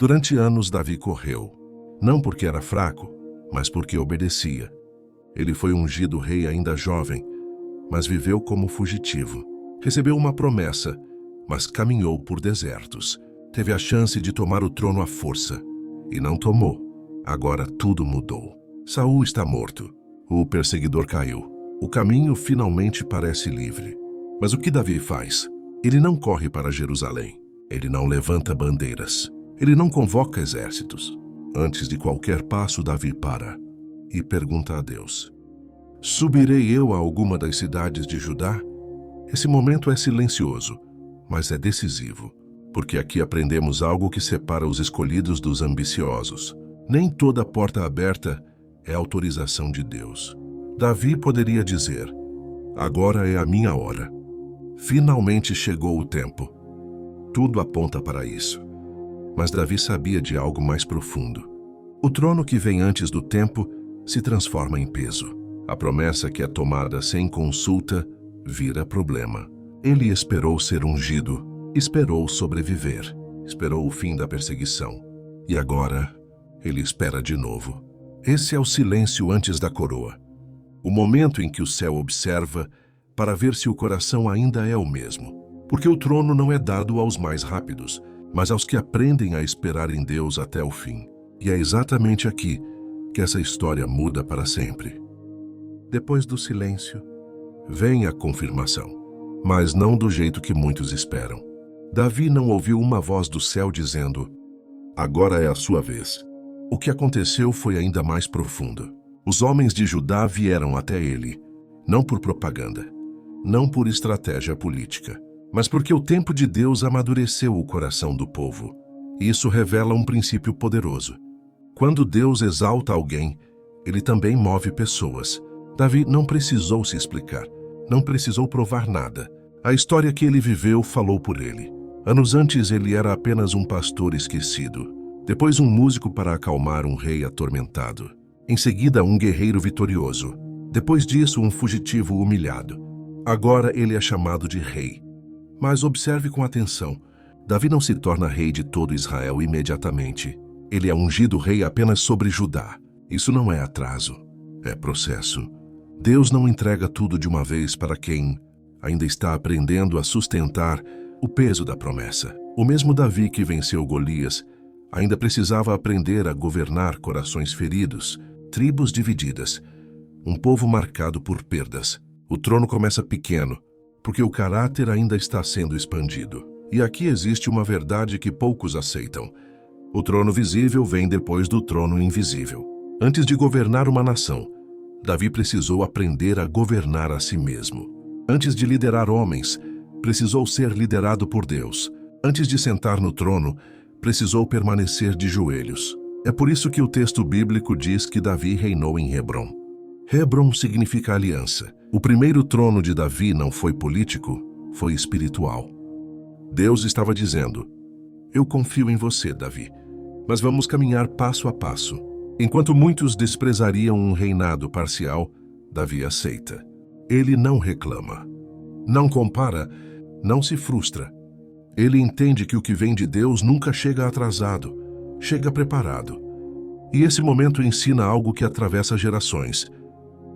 Durante anos, Davi correu, não porque era fraco, mas porque obedecia. Ele foi ungido rei ainda jovem, mas viveu como fugitivo. Recebeu uma promessa, mas caminhou por desertos. Teve a chance de tomar o trono à força, e não tomou. Agora tudo mudou. Saul está morto. O perseguidor caiu. O caminho finalmente parece livre. Mas o que Davi faz? Ele não corre para Jerusalém. Ele não levanta bandeiras. Ele não convoca exércitos. Antes de qualquer passo, Davi para e pergunta a Deus: subirei eu a alguma das cidades de Judá? Esse momento é silencioso, mas é decisivo, porque aqui aprendemos algo que separa os escolhidos dos ambiciosos. Nem toda porta aberta é autorização de Deus. Davi poderia dizer: agora é a minha hora. Finalmente chegou o tempo. Tudo aponta para isso. Mas Davi sabia de algo mais profundo. O trono que vem antes do tempo se transforma em peso. A promessa que é tomada sem consulta vira problema. Ele esperou ser ungido, esperou sobreviver, esperou o fim da perseguição. E agora, ele espera de novo. Esse é o silêncio antes da coroa. O momento em que o céu observa para ver se o coração ainda é o mesmo. Porque o trono não é dado aos mais rápidos, mas aos que aprendem a esperar em Deus até o fim. E é exatamente aqui que essa história muda para sempre. Depois do silêncio, vem a confirmação, mas não do jeito que muitos esperam. Davi não ouviu uma voz do céu dizendo: agora é a sua vez. O que aconteceu foi ainda mais profundo. Os homens de Judá vieram até ele, não por propaganda, não por estratégia política, mas porque o tempo de Deus amadureceu o coração do povo. Isso revela um princípio poderoso. Quando Deus exalta alguém, ele também move pessoas. Davi não precisou se explicar, não precisou provar nada. A história que ele viveu falou por ele. Anos antes, ele era apenas um pastor esquecido. Depois, um músico para acalmar um rei atormentado. Em seguida, um guerreiro vitorioso. Depois disso, um fugitivo humilhado. Agora, ele é chamado de rei. Mas observe com atenção. Davi não se torna rei de todo Israel imediatamente. Ele é ungido rei apenas sobre Judá. Isso não é atraso, é processo. Deus não entrega tudo de uma vez para quem ainda está aprendendo a sustentar o peso da promessa. O mesmo Davi que venceu Golias ainda precisava aprender a governar corações feridos, tribos divididas, um povo marcado por perdas. O trono começa pequeno, porque o caráter ainda está sendo expandido. E aqui existe uma verdade que poucos aceitam. O trono visível vem depois do trono invisível. Antes de governar uma nação, Davi precisou aprender a governar a si mesmo. Antes de liderar homens, precisou ser liderado por Deus. Antes de sentar no trono, precisou permanecer de joelhos. É por isso que o texto bíblico diz que Davi reinou em Hebrom. Hebrom significa aliança. O primeiro trono de Davi não foi político, foi espiritual. Deus estava dizendo: eu confio em você, Davi, mas vamos caminhar passo a passo. Enquanto muitos desprezariam um reinado parcial, Davi aceita. Ele não reclama, não compara, não se frustra. Ele entende que o que vem de Deus nunca chega atrasado, chega preparado. E esse momento ensina algo que atravessa gerações.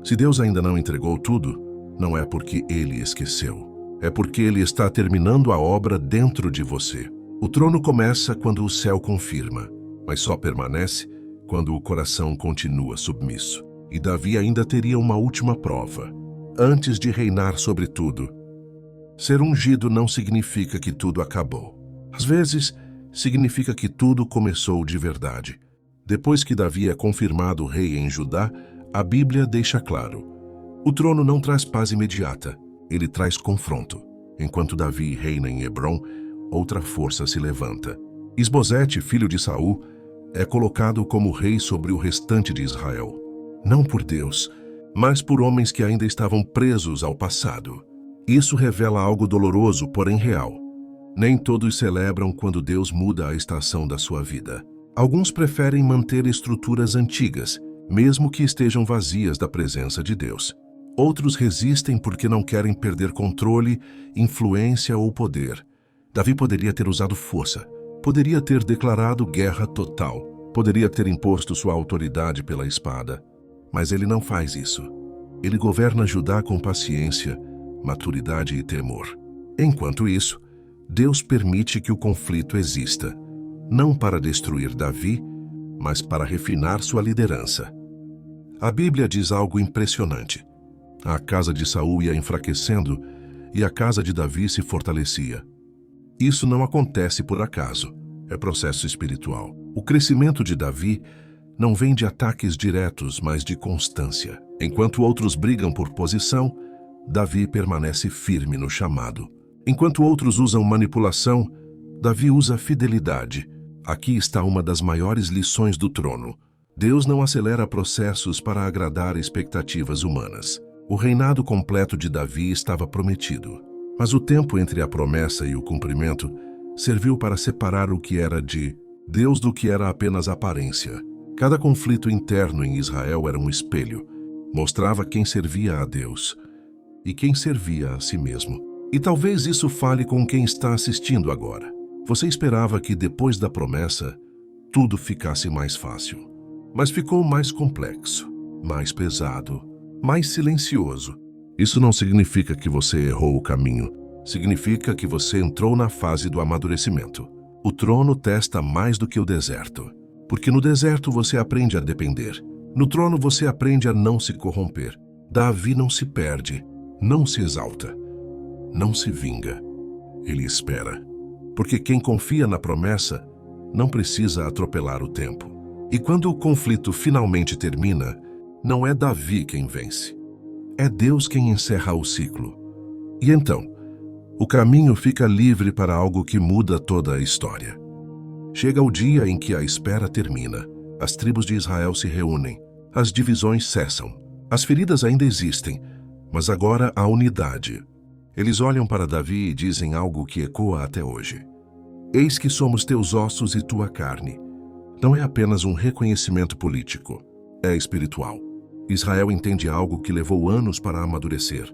Se Deus ainda não entregou tudo, não é porque Ele esqueceu. É porque Ele está terminando a obra dentro de você. O trono começa quando o céu confirma, mas só permanece quando o coração continua submisso. E Davi ainda teria uma última prova. Antes de reinar sobre tudo, ser ungido não significa que tudo acabou. Às vezes, significa que tudo começou de verdade. Depois que Davi é confirmado rei em Judá, a Bíblia deixa claro: o trono não traz paz imediata, ele traz confronto. Enquanto Davi reina em Hebrom, outra força se levanta. Isbosete, filho de Saul, é colocado como rei sobre o restante de Israel. Não por Deus, mas por homens que ainda estavam presos ao passado. Isso revela algo doloroso, porém real. Nem todos celebram quando Deus muda a estação da sua vida. Alguns preferem manter estruturas antigas, mesmo que estejam vazias da presença de Deus. Outros resistem porque não querem perder controle, influência ou poder. Davi poderia ter usado força, Poderia ter declarado guerra total, poderia ter imposto sua autoridade pela espada, mas ele não faz isso. Ele governa Judá com paciência, maturidade e temor. Enquanto isso, Deus permite que o conflito exista, não para destruir Davi, mas para refinar sua liderança. A Bíblia diz algo impressionante. A casa de Saul ia enfraquecendo e a casa de Davi se fortalecia. Isso não acontece por acaso, é processo espiritual. O crescimento de Davi não vem de ataques diretos, mas de constância. Enquanto outros brigam por posição, Davi permanece firme no chamado. Enquanto outros usam manipulação, Davi usa fidelidade. Aqui está uma das maiores lições do trono. Deus não acelera processos para agradar expectativas humanas. O reinado completo de Davi estava prometido, mas o tempo entre a promessa e o cumprimento serviu para separar o que era de Deus do que era apenas aparência. Cada conflito interno em Israel era um espelho. Mostrava quem servia a Deus e quem servia a si mesmo. E talvez isso fale com quem está assistindo agora. Você esperava que depois da promessa, tudo ficasse mais fácil. Mas ficou mais complexo, mais pesado, mais silencioso. Isso não significa que você errou o caminho. Significa que você entrou na fase do amadurecimento. O trono testa mais do que o deserto. Porque no deserto você aprende a depender. No trono você aprende a não se corromper. Davi não se perde, não se exalta, não se vinga. Ele espera. Porque quem confia na promessa não precisa atropelar o tempo. E quando o conflito finalmente termina, não é Davi quem vence. É Deus quem encerra o ciclo. E então, o caminho fica livre para algo que muda toda a história. Chega o dia em que a espera termina. As tribos de Israel se reúnem. As divisões cessam. As feridas ainda existem, mas agora há unidade. Eles olham para Davi e dizem algo que ecoa até hoje. Eis que somos teus ossos e tua carne. Não é apenas um reconhecimento político, é espiritual. Israel entende algo que levou anos para amadurecer.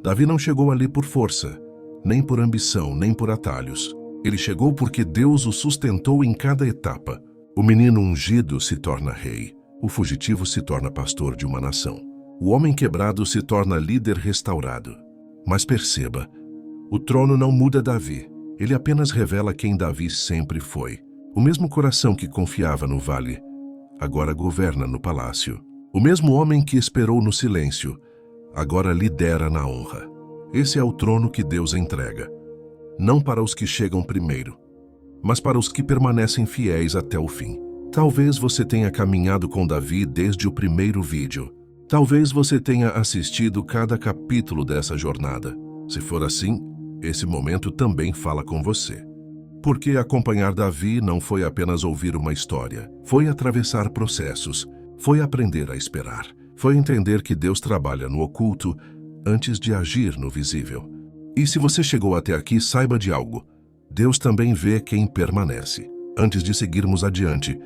Davi não chegou ali por força, nem por ambição, nem por atalhos. Ele chegou porque Deus o sustentou em cada etapa. O menino ungido se torna rei. O fugitivo se torna pastor de uma nação. O homem quebrado se torna líder restaurado. Mas perceba, o trono não muda Davi. Ele apenas revela quem Davi sempre foi. O mesmo coração que confiava no vale, agora governa no palácio. O mesmo homem que esperou no silêncio, agora lidera na honra. Esse é o trono que Deus entrega. Não para os que chegam primeiro, mas para os que permanecem fiéis até o fim. Talvez você tenha caminhado com Davi desde o primeiro vídeo. Talvez você tenha assistido cada capítulo dessa jornada. Se for assim, esse momento também fala com você. Porque acompanhar Davi não foi apenas ouvir uma história, foi atravessar processos, foi aprender a esperar, foi entender que Deus trabalha no oculto antes de agir no visível. E se você chegou até aqui, saiba de algo. Deus também vê quem permanece. Antes de seguirmos adiante,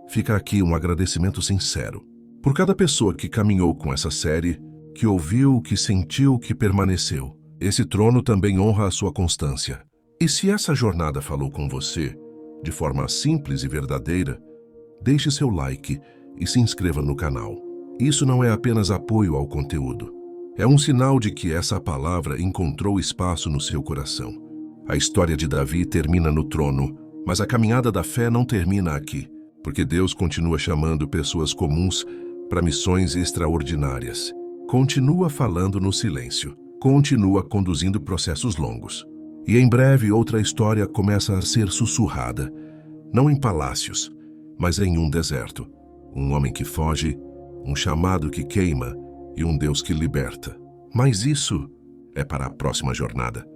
fica aqui um agradecimento sincero. Por cada pessoa que caminhou com essa série, que ouviu, que sentiu, que permaneceu. Esse trono também honra a sua constância. E se essa jornada falou com você, de forma simples e verdadeira, deixe seu like e se inscreva no canal. Isso não é apenas apoio ao conteúdo. É um sinal de que essa palavra encontrou espaço no seu coração. A história de Davi termina no trono, mas a caminhada da fé não termina aqui, porque Deus continua chamando pessoas comuns para missões extraordinárias. Continua falando no silêncio, continua conduzindo processos longos. E em breve outra história começa a ser sussurrada, não em palácios, mas em um deserto. Um homem que foge, um chamado que queima e um Deus que liberta. Mas isso é para a próxima jornada.